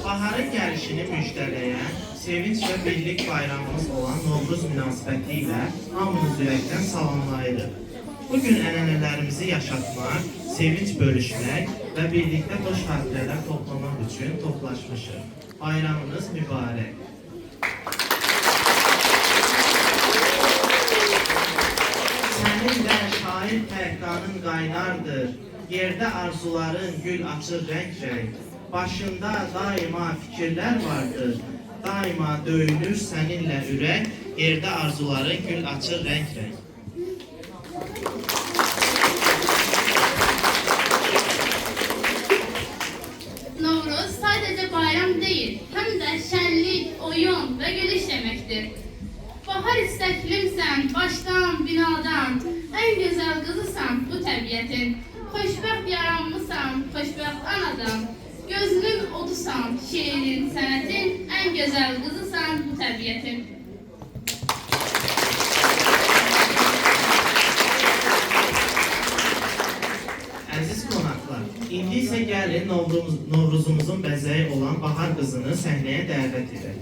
Baharın gəlişini müjdələyən, sevinç və birlik bayramımız olan Novruz münasibətilə hamınız ürəkdən salamlayırıq. Bugün ənənələrimizi yaşatmaq, sevinç bölüşmək və birlikdə xoş xatirələr toplamaq üçün toplaşmışıq. Bayramınız mübarək. Sənin də şair pəhqanın qaynardır, yerdə arzuların gül açır rəng-rəng. Başında daima fikirlər vardır, daima döyünür səninlə ürək, yerdə arzuların gül açır rəng-rəng. Novruz sadece bayram değil, hem de şenlik, oyun ve gülüş demektir. Bahar isteklimsen, baştan, binadan, en güzel kızısan bu təbiətin. Xoşbəxt yaranmısan, xoşbəxt anadan, gözünün odusan, şiirin, sənətin, en güzel kızısan bu təbiətin. Əziz qonaqlar, indi isə gəlin Novruzumuzun bəzəyi olan Bahar qızını səhnəyə dəvət edək.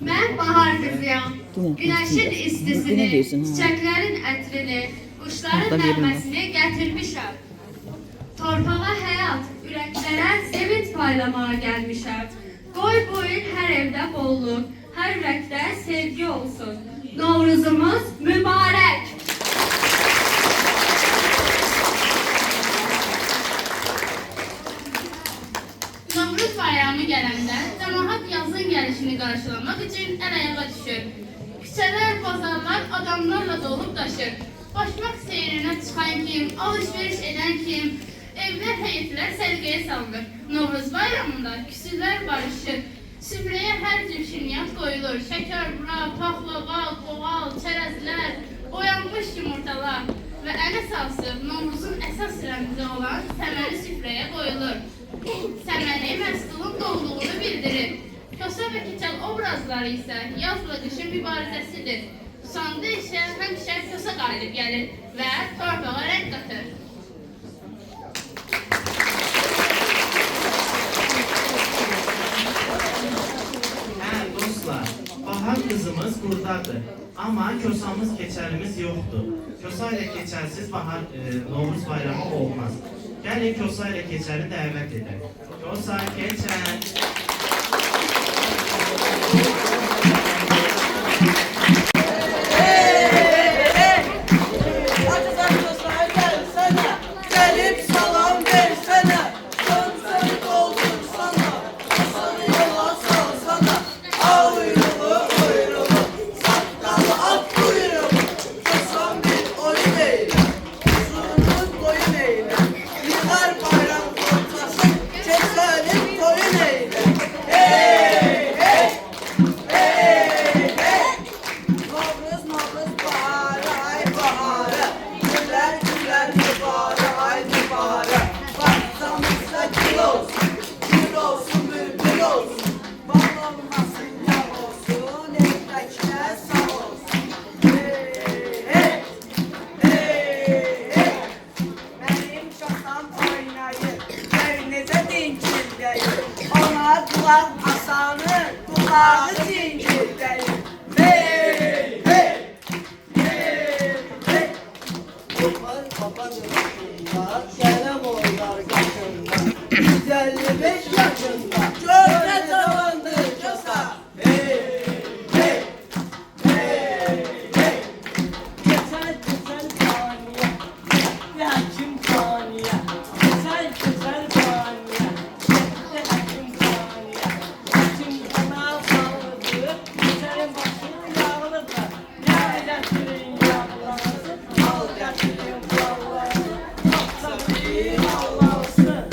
Ben bahar kızıyam. Güneşin istisini, çiçeklerin ətrini, kuşların nəğməsini gətirmişəm. Torpağa həyat, ürəklərə sevinç paylamaya gəlmişəm. Qoy bu il hər evdə bolluk, hər ürəkdə sevgi olsun. Novruzumuz mübarək. Novruz bayramı gələndə cəmaət yazın gəlişini qarşılamaq üçün əl-ayağa düşür. Küçələr, bazarlar adamlarla dolub daşır. Başmaq seyrinə çıxan kim, alış-veriş edən kim, evlər, həyətlər səliqəyə salınır. Novruz bayramında küsülər barışır. Süfrəyə hər cür şirniyyat qoyulur. Şəkər, bura, paxlava, qoğal, çərəzlər, oyanmış yumurtalar və ən əsası Novruzun əsas rəmzi olan səməni süfrəyə qoyulur. Səməni məhsulun dolduğunu bildirir. Kosa və keçəl obrazları isə yazla qışın mübarizəsidir. Sonda isə həmişə kosa qalib gəlir və torpağa rəng qatır. Dostlar, Bahar kızımız buradadır. Ama kosamız, keçəlimiz yoxdur. Kosa ilə keçəlsiz Novruz bayramı olmaz. Gəlin kosa ilə keçəli dəvət edək. Kosa, keçəl. kulak asanı, kulağı zincirleri. Hey, hey, hey, hey. Kurban babanın başında, selam oynar kaşında. 155 yaşında, körpe tavandır casa. Hey, hey, hey, hey. Güzel güzel saniye, hakim saniye. Güzel güzel saniye, hakim saniye. Hakim bana sağladı, senin başın yağlıdır. Ne getirin yağlarınızı, al getirin yağlarınızı. Yoksa bir Allah'ısın.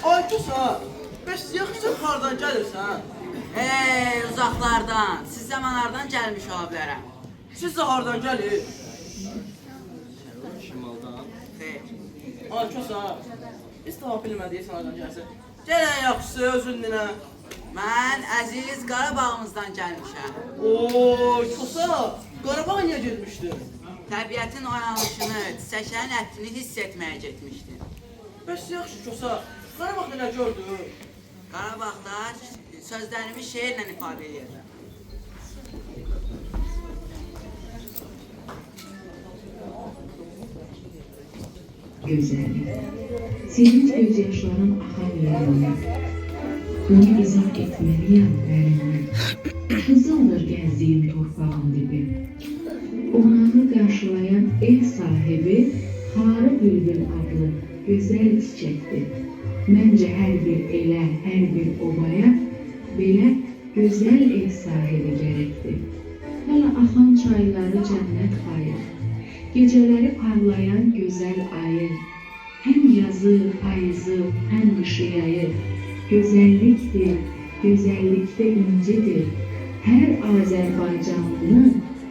Ay Tusa, bəs yaxşı hardan gəlirsən? Hey uzaqlardan, siz zamanlardan gəlmiş ola bilərəm. Siz də hardan gəlir? Xeyr. Ay Tusa, biz də bilmədik hardan gəlsin. Gələn yaxşısı özün dinə. Mən əziz Qarabağımızdan gəlmişəm. Oy Tusa, Qarabağ niyə getmişdi? Təbiətin oyanışını, çiçəklərin ətrini hiss etməyə getmişdim. Bəs yaxşı Tusa, Qarabağda nə gördün? Qarabağda sözlərimi şeirlə ifadə edirəm. Güzellik. Sevinç gözyaşların akan yerine. Bunu izah etmeliyim benimle. Kızıldır gezdiğim torpağın dibi. Onları karşılayan ev sahibi Harı Bülbül adlı güzel çiçekti. Məncə hər bir elə, hər bir obaya belə gözəl ev sahibi gərəkdir. Hələ axan çayları cənnət payı, gecələri parlayan gözəl ayı, həm yazı, payızı, həm qışı yayı, gözəllikdir, gözəllikdə incidir, hər Azərbaycanlının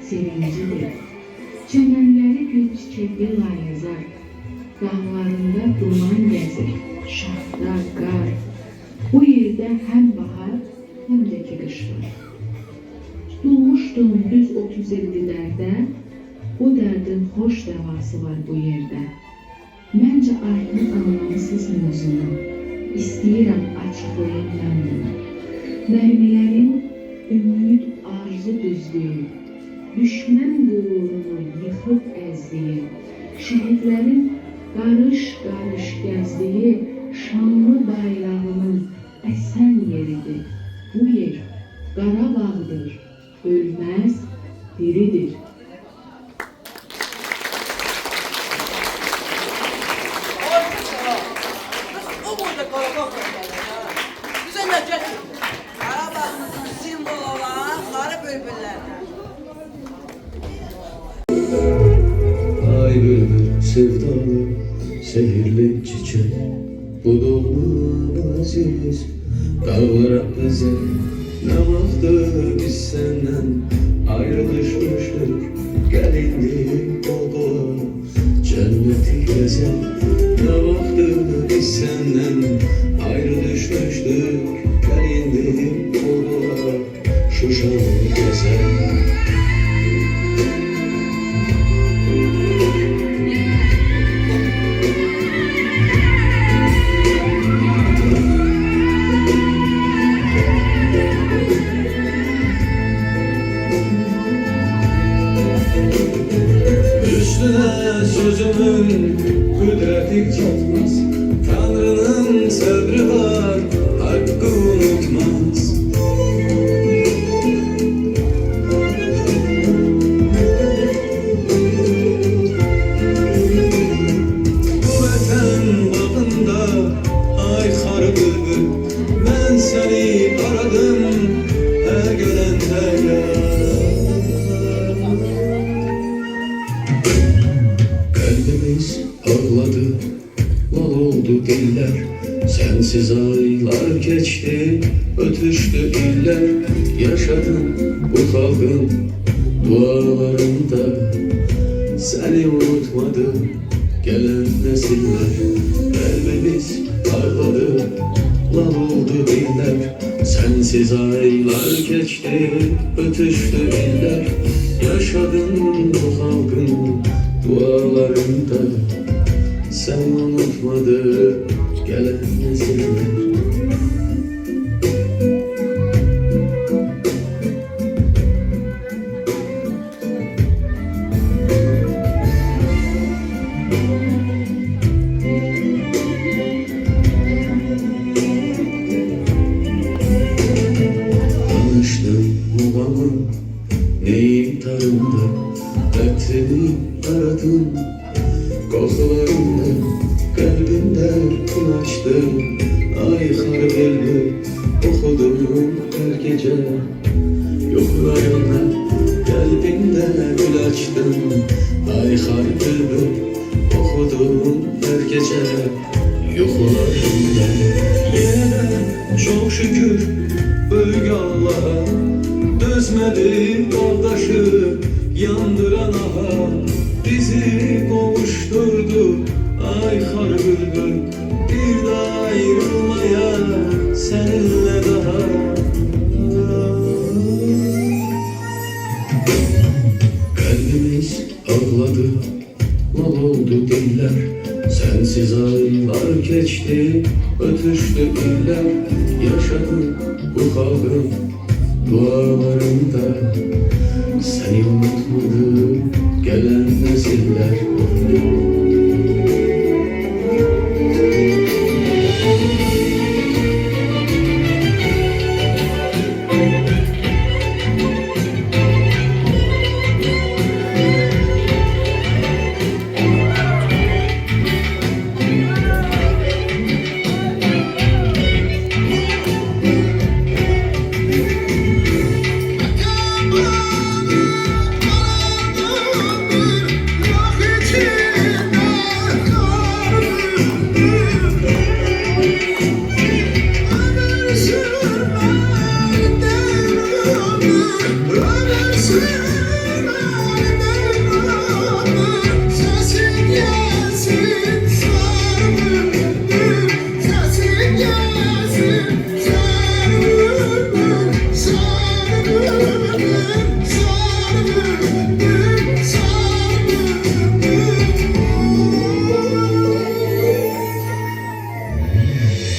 sevincidir. Çəmənləri gül çiçəkli layızar, dağlarında duman gəzir, şaxta, qar. Bu yerdə həm bahar, həm də ki qış var. Tutulmuşdum düz 30 ildir dərdə, bu dərdin xoş dəvası var bu yerdə. Məncə artıq anlamsız mövzunu, istəyirəm açıqlayım mən bunu. Nəğmələrin ümid, arzu düzlüyü, düşmən qürurunu yıxıb əzdiyi, şəhidlərin qarış-qarış gəzdiyi şanlı bayrağının əsən yeridir. Bu yer Qarabağdır, ölməz, diridir. Ay Tusa, bəs o boyda Qarabağdan gəlir hə? Bizə nə gətirdi? Qarabağımızın simvolu olan sarı bülbüllərdir. Ay bülbül sevdalı, sehirli çiçek, bu doğma aziz dağlara özel. Ne vaxtdır biz senden ayrı düşmüştük, gelindik baba cenneti gezer. Ne vaxtdır biz senden ayrı düşmüştük, gelindik baba Şuşanı gezer. Üstüne sözümün kudreti çatmaz, Tanrı'nın sabrı var, hakkı unutmaz. Bu vətən bağında ay xarı bülbül, mən səni aradım, hər gələn hər Kalbimiz ağladı, lal oldu diller. Sensiz aylar geçti, ötüştü iller. Yaşadım bu halkın dualarında. Seni unutmadı gelen nesiller. Kalbimiz ağladı, lal oldu diller. Sensiz aylar geçti, ötüştü iller. Yaşadım yaşadın bu halkın dualarında. Sen unutmadı gelen nesiller. Tanıştım babamın neyin tarında, dertini aradım kokularında, kalbimde gün açtım. Aykar bülbül okudum her gece, yoklarında kalbimde gül açtım. Aykar bülbül okudum her gece, yoklarında. Yine çok şükür büyük Allah'a, dözmedi kardeşi yandıran aha. Bizi kavuşturdu Aykar bülbül, bir daha ayrılmaya seninle daha. Kalbimiz ağladı, mal oldu diller. Sensiz aylar geçti, ötüştü iller. Yaşadım bu halkın dualarında. Seni unutmadı gelen nesiller.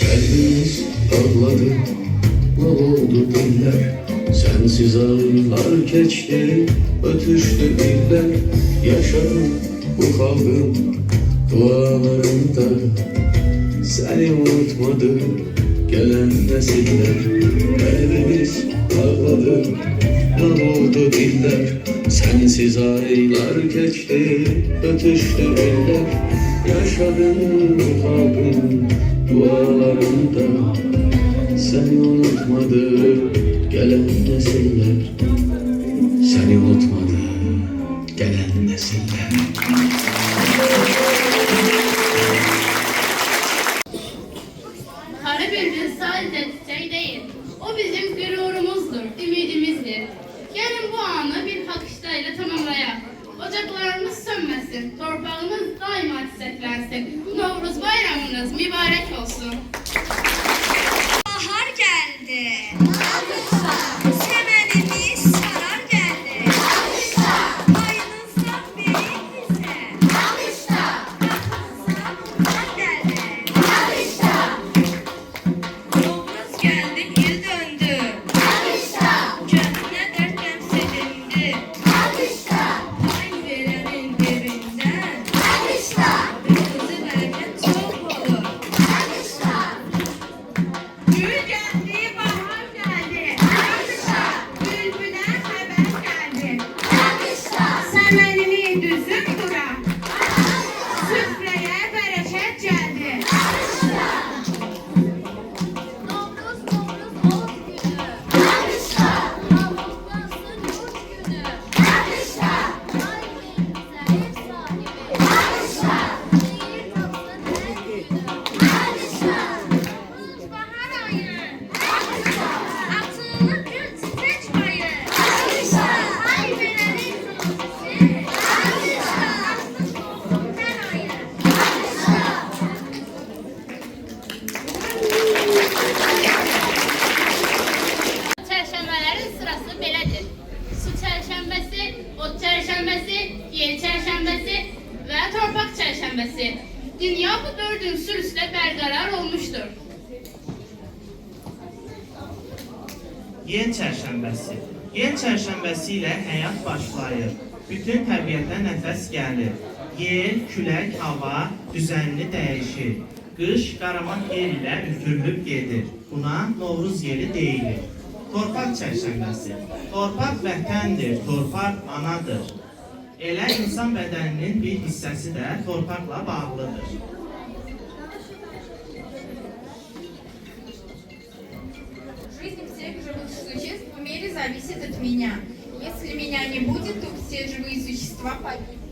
Kalbimiz ağladı, mal oldu diller. Sensiz aylar geçti, ötüştü iller. Yaşadım bu halkın dualarında. Seni unutmadı gelen nesiller. Kalbimiz ağladı, mal oldu diller. Sensiz aylar geçti, ötüştü iller. Yaşadım bu halkın dualarında. Seni unutmadı gelen nesiller. Seni unutmadı gelen nesiller. Kara bülbül sadece çiçek değil, o bizim gururumuzdur, ümidimizdir. Gelin bu anı bir bakıştayla tamamlayalım. Ocaklarımız sönmesin, torpağımız daima çiçeklensin. Novruz bayramınız mübarek olsun. Bahar geldi. Semenimiz sarar geldi. Ayınızdan beri bize. Kafamızdan geldi. Novruz geldi, il döndü. Gönlüne derken sevindi. Pay verenin evinden. Kızı verken çok olur. çərşənbəsi, yer çərşənbəsi və torpaq çərşənbəsi. Dünya bu 4 ünsur üstə bərqərar olmuşdur. Yer çərşənbəsi. Yer çərşənbəsi ilə həyat başlayır. Bütün təbiətə nəfəs gəlir. Yer, külək, hava düzənli dəyişir. Qış qaramat yer ilə üfürülüb gedir. Buna Novruz yeli deyilir. Torpaq çərşənbəsi. Torpaq vətəndir, torpaq anadır. Elə insan bədəninin bir hissəsi də torpaqla bağlıdır. Жизнь всех живых существ в мире зависит от меня. Если меня не будет, то все живые sущества погибнут.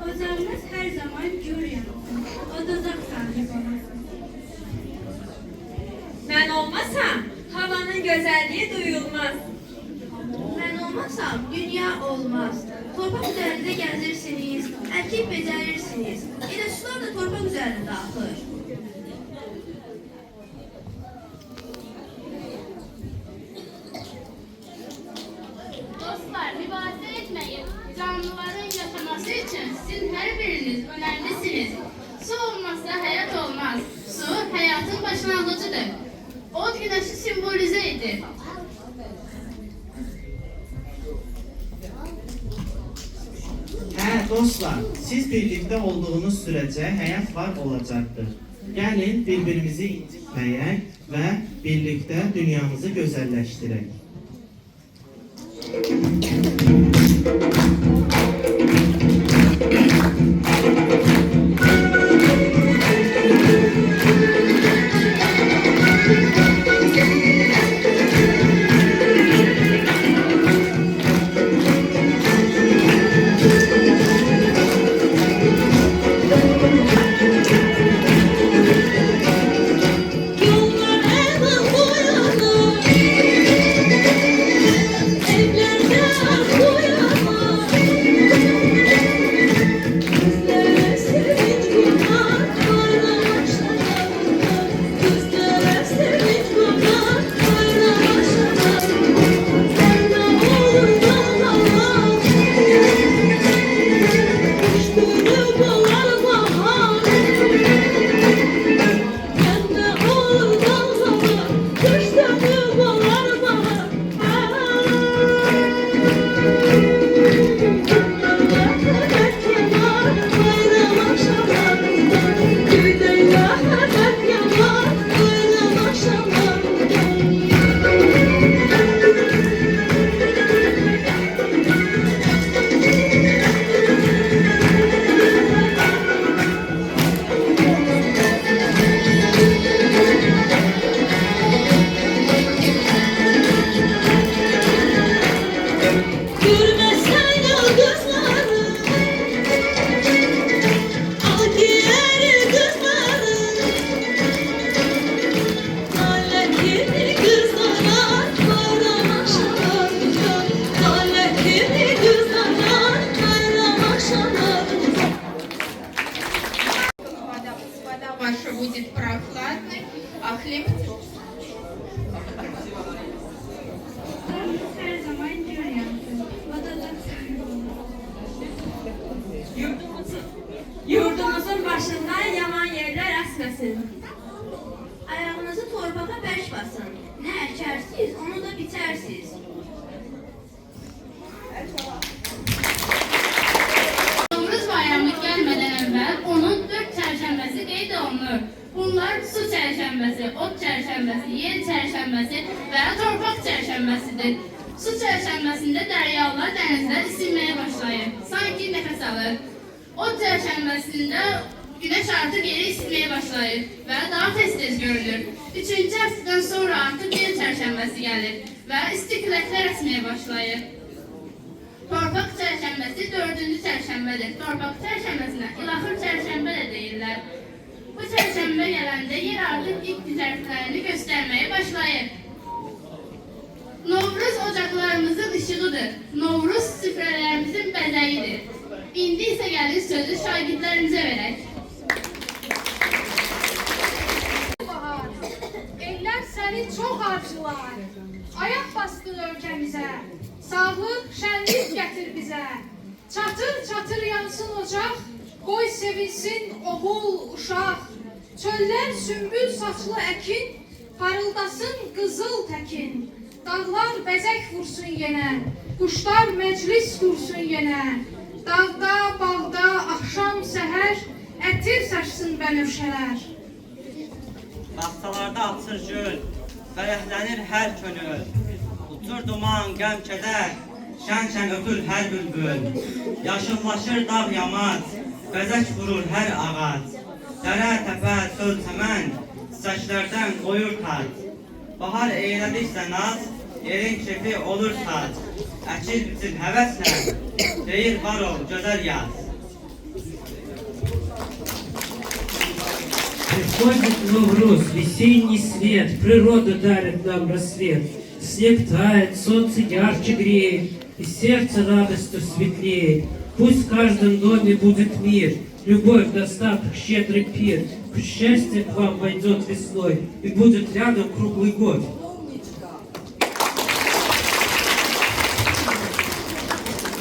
Ocağımız her zaman gür yansın. Odacak sahip olasın. Ben olmasam havanın güzelliği duyulmaz. Ben olmasam dünya olmaz. Torpaq üzerinde gezirsiniz, erkek becerirsiniz. Elə sular da torpaq üzerinde akır. Dostlar, mübahisə etməyin. Canlıların yaşaması için sizin her biriniz önemlisiniz. Su olmazsa hayat olmaz. Su hayatın başlangıcıdır. O güneşi simbolize edir. Dostlar, siz birlikte olduğunuz sürece hayat var olacaktır. Gelin birbirimizi incitmeyek ve birlikte dünyamızı güzelleştirek. Вода ваша будет прохладной, а хлеб Ocağımız her zaman gür yansın. Odacak sahip olasın. Yurdumuzun başından yaman yerler əsməsin. ayağınızı torpağa bərk basın. Ne ekersiniz onu da bitersiniz. Novruz bayramı gelmeden evvel onun 4 çərşənbəsi qeyd olunur. Bunlar su çərşənbəsi, ot çərşənbəsi, yer çərşənbəsi və torpaq çərşənbəsidir. Su çərşənbəsində dəryalar, dənizlər isinməyə başlayır. Sanki nəfəs alır. Ot çərşənbəsində güneş artık yeri isinməyə başlayır və daha tez-tez görünür. 3-cü həftədən sonra artıq yer çərşənbəsi gəlir və isti küləklər əsməyə başlayır. Torpaq çərşənbəsi 4-cü çərşənbədir. Torpaq çərşənbəsinə ilaxır çərşənbə də deyirlər. Bu çərşənbə gələndə yer artıq ilk düzəltlərini göstərməyə başlayır. Novruz ocaqlarımızın işığıdır. Novruz süfrələrimizin bəzəyidir. İndi isə gəlin sözü şagirdlərimizə verək. Eller seni çok arzular. Ayak bastı ülkemize. Sağlık, şenlik getir. getir bize. Çatır çatır yansın ocak, koy sevinsin oğul uşaq. Çöller sümbül saçlı ekin, parıldasın kızıl tekin. Dağlar bezek vursun yine, kuşlar meclis kursun yine. Dağda, bağda, akşam, seher, etir saçsın benövşələr. Baxçalarda açır gül, fərəhlənir hər könül. Uçur duman, qəm kədər, şən-şən ötür hər bülbül. Yaşıllaşır dağ yamaç, bəzək vurur hər ağac. Dərə, təpə, çöl, çəmən, çiçəklərdən qoyur tac. Bahar eylədikcə naz, yerin kefi olur sac. Əkil biçil həvəslə, deyir var ol, gözəl yaz. Приходит Новруз, весенний свет, природа дарит нам рассвет. Снег тает, солнце ярче греет, и сердце радостью светлеет. Пусть в каждом доме будет мир, любовь, достаток, щедрый пир. Пусть счастье к вам войдет весной и будет рядом круглый год.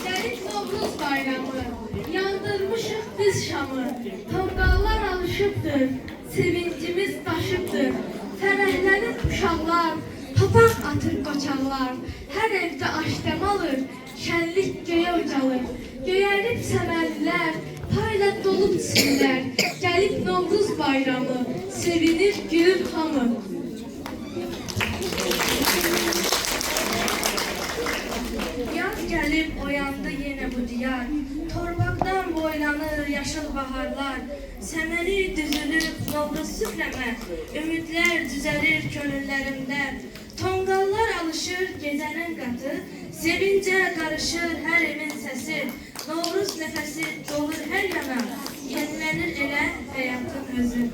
Gəlib Novruz bayramı, yandırmışıq biz şamı. Tonqallar alışıbdır, sevincimiz daşıbdır. Fərəhlənir uşaqlar, papaq atır qoçaqlar. Hər evdə aşdəm alır, şənlik göyə ucalır. Göyərib səməlilər, payla dolub çiçəklər. Gəlib Novruz bayramı, sevinir gülür hamı. Yaz gəlib oyandı yenə bu diyar. Torpaqdan boylanır yaşıl baharlar. Səməni düzülür Novruz süfrəmə. Ümidlər düzəlir könüllərimdə. Tonqallar alışır gecənin qatı. Sevincə qarışır hər evin səsi. Novruz nəfəsi dolur hər yana. Yenilənir elə həyatın özü.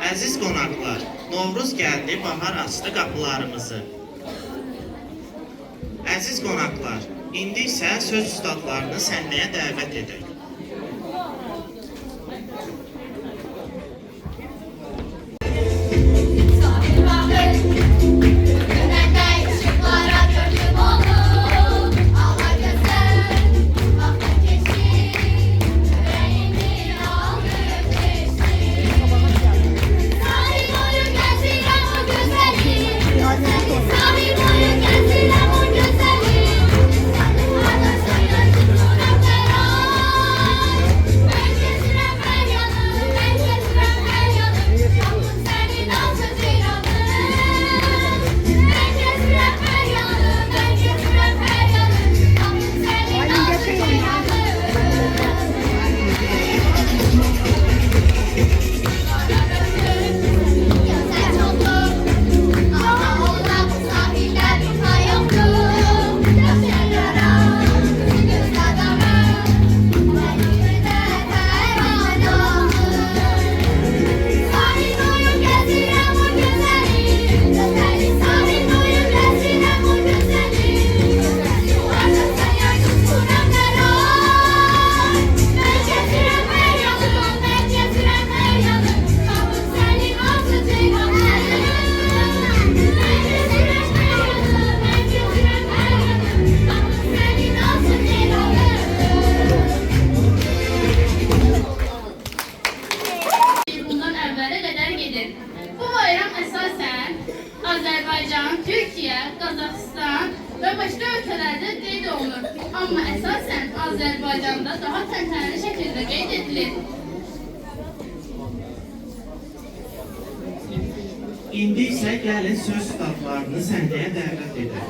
Əziz qonaqlar, Novruz gəldi, bahar açdı qapılarımızı. Əziz qonaqlar, indi isə söz ustadlarını səhnəyə dəvət edək. Bu bayram əsasən Azərbaycan, Türkiyə, Qazaxıstan və başqa ölkələrdə qeyd olunur. Amma əsasən Azərbaycanda daha təntənəli şəkildə qeyd edilir. İndi isə gəlin söz ustadlarını səhnəyə dəvət edək.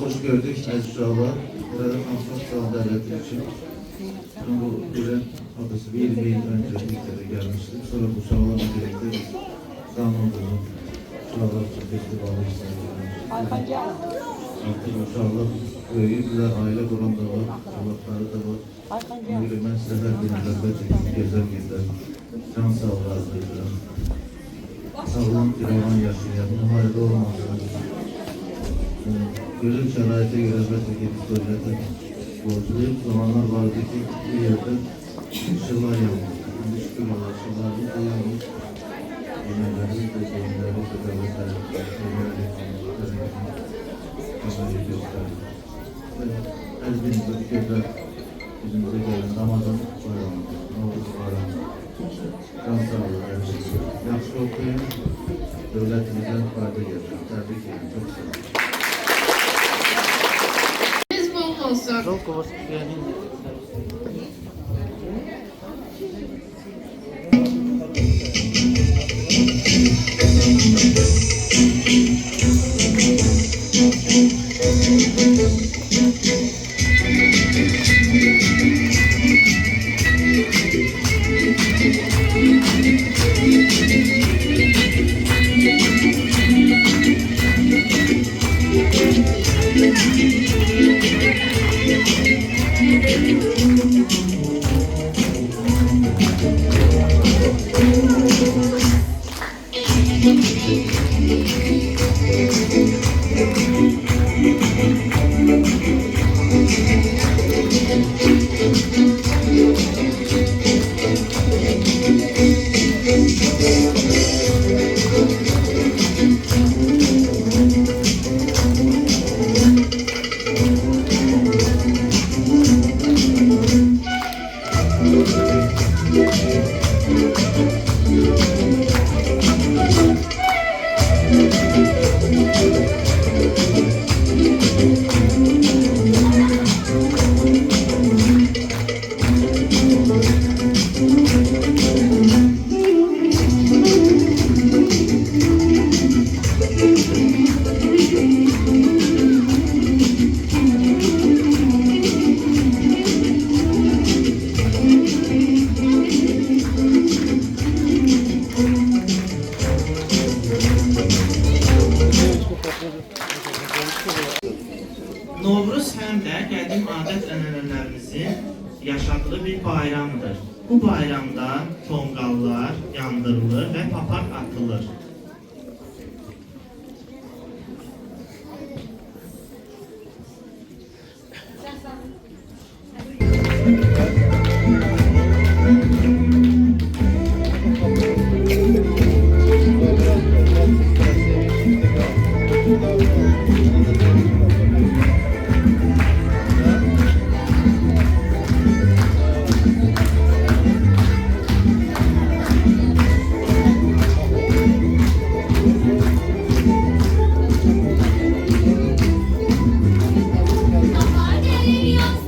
hoş gördük əziz uşaqlar. Burada çox sağ olun dəvəti üçün. Ben bu buraya adası 20 yıl önce Türkiye'de gelmiştim. Sonra bu uşaqlarla birlikte İstanbul'un uşaqlar için festivalı işlerine artık uşaqlar böyüyüblər, aile kuranlar var, uşaqları da var. Ona göre ben size her bir mürabbet edeyim, güzel günler. Can sağlığı diliyorum. Sağlam bir olan yaşayan, muharebe olmasın. Gözüm şəraitə görə bəlkə ki, biz dövlətə borcluyuz. Zamanlar vardı ki, bu yerdə işıqlar yanmış. Şimdi şükür Allah, işıqlarımız da yanmış. Yemələrimiz də, geyimlərimiz də dövlətlərimiz də, yemələrimiz göstərir. Və hər birinizə bir gözəl bizimizə gəlin. Ramazan bayramı, Novruz bayramı. Can sağlığı, hər şey. Yaxşı oxuyun, dövlətimizdən fayda gəlsin. Təbrik edin, çox sağ olun. Olsun. Novruz həm də qədim adət-ənənələrimizin yaşadığı bir bayramdır. Bu bayramda tonqallar yandırılır və papaq atılır. Bahar gelin yaz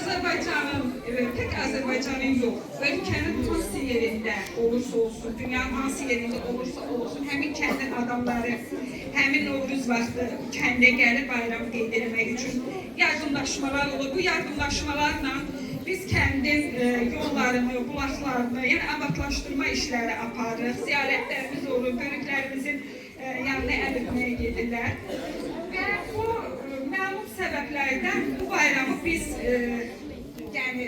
Azərbaycanın, tek Azərbaycanın yox, ölkənin hansı yerində olursa olsun, dünyanın hansı yerində olursa olsun, həmin kəndin adamları, həmin Novruz vaxtı kəndə gəlib bayramı qeyd etmək üçün yardımlaşmalar olur. Bu yardımlaşmalarla biz kəndin yollarını, bulaqlarını, yəni abadlaşdırma işləri aparırıq, ziyarətlərimiz olur, böyüklərimizin yanına əl öpməyə gedirlər. Və bu məlum səbəblərdən bu bayramı biz yəni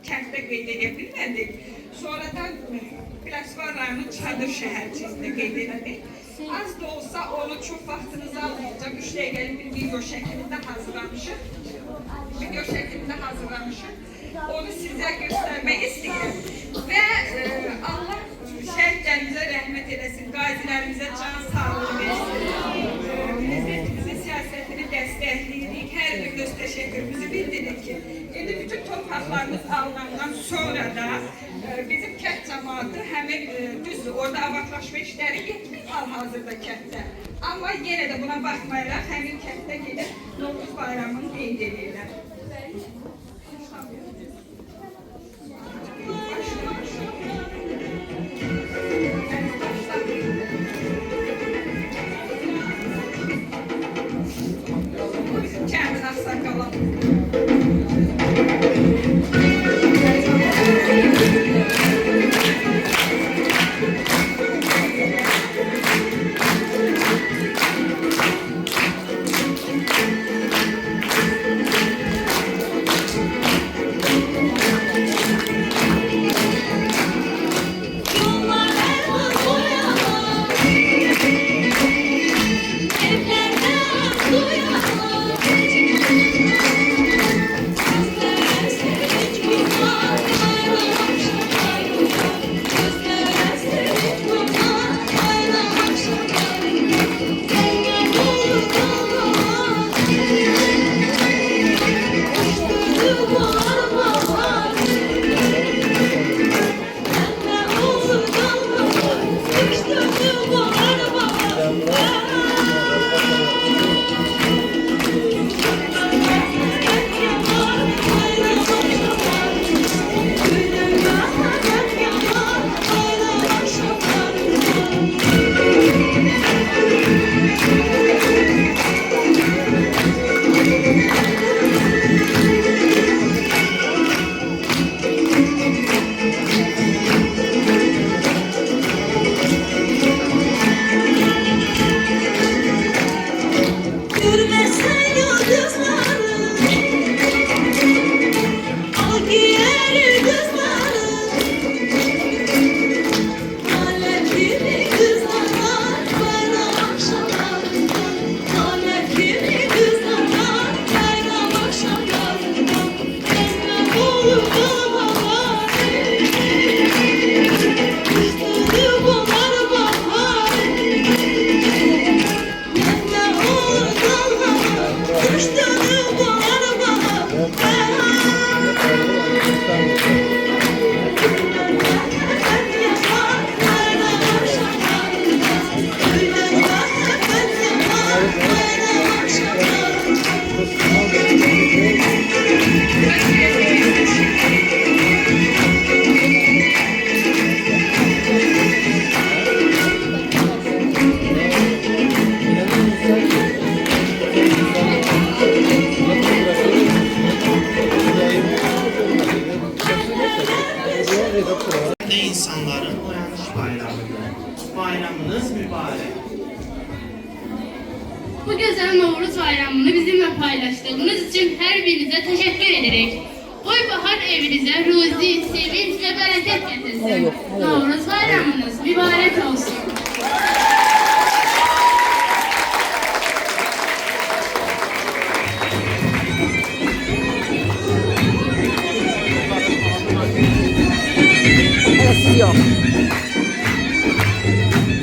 kənddə qeyd edə bilmədik. Sonradan Biləsuvar rayonunun Çadır şəhərciyində qeyd elədik. Az da olsa onu çox vaxtınızı almayacaq, 3 dəqiqəlik bir video şəklində hazırlamışıq. Video şəklində hazırlamışıq. Onu sizə göstərmək istəyirəm. Və Allah şəhidlərimizə rəhmət eləsin, qazilərimizə can sağlığı versin. Prezidentimizin siyasətini dəstəkləyirik, hər bir öz təşəkkürümüzü bildiririk ki, indi bütün torpaqlarımız alınandan sonra da bizim kənd cəmaatı həmin düzdür, orada abadlaşma işləri getmir hal-hazırda kənddə. Amma yenə də buna baxmayaraq həmin kənddə gedib Novruz bayramını qeyd edirlər. Kəndin ağsaqqalı. İnsanların oyanış bayramıdır. Bayramınız mübarek. Bu güzel Novruz bayramını bizimle paylaştığınız için her birinize teşekkür ederek. Oy bahar evinize ruzi, sevinç ve bereket getirsin. Novruz bayramınız mübarek olsun. Yok.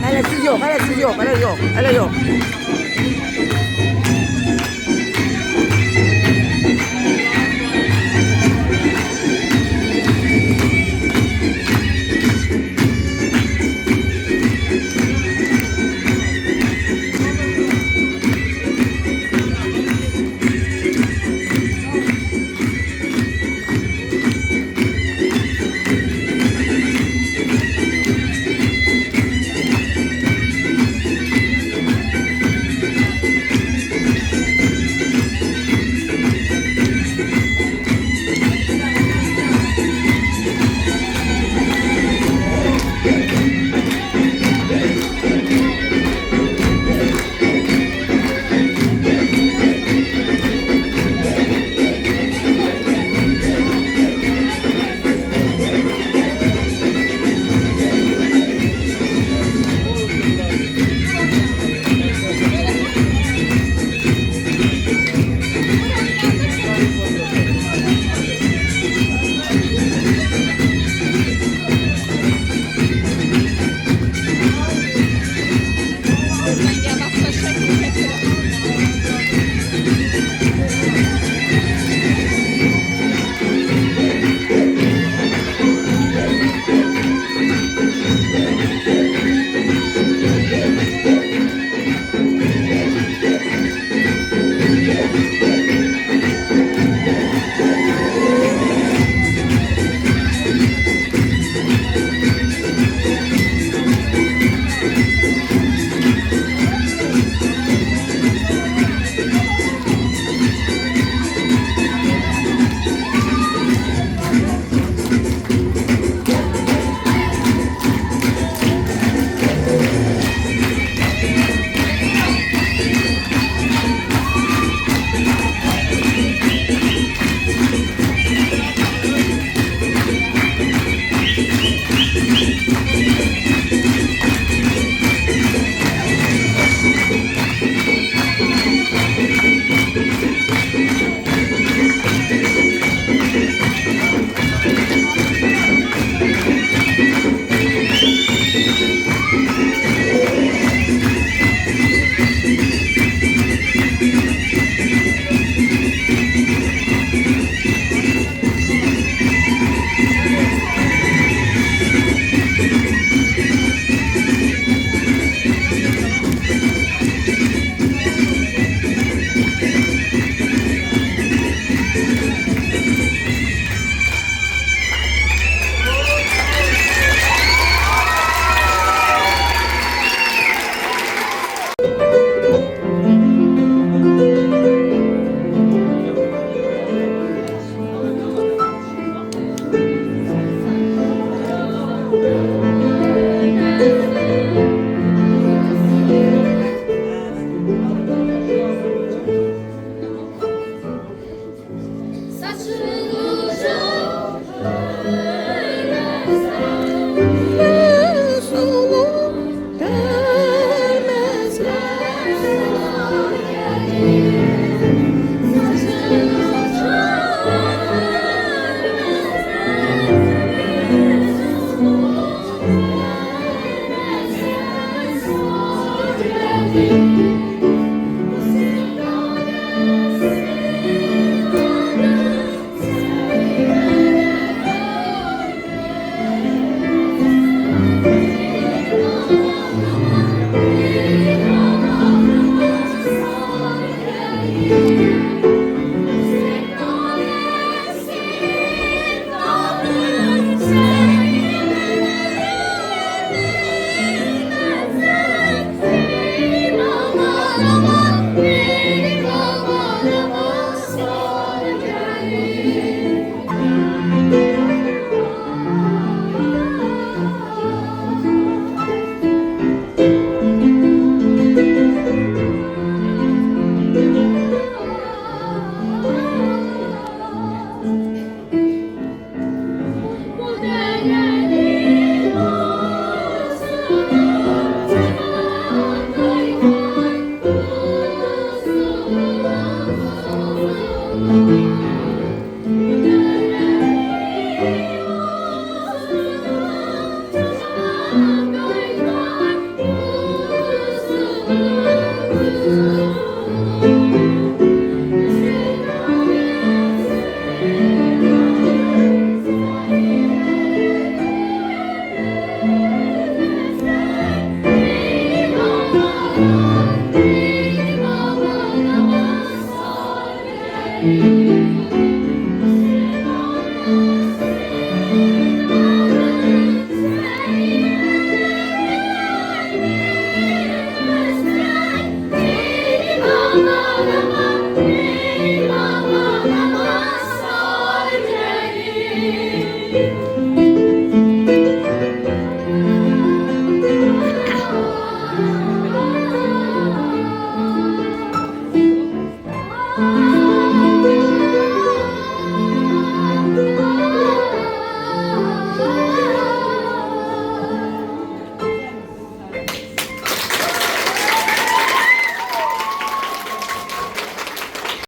Hele siz yok, hele siz yok, hele yok, hele yok.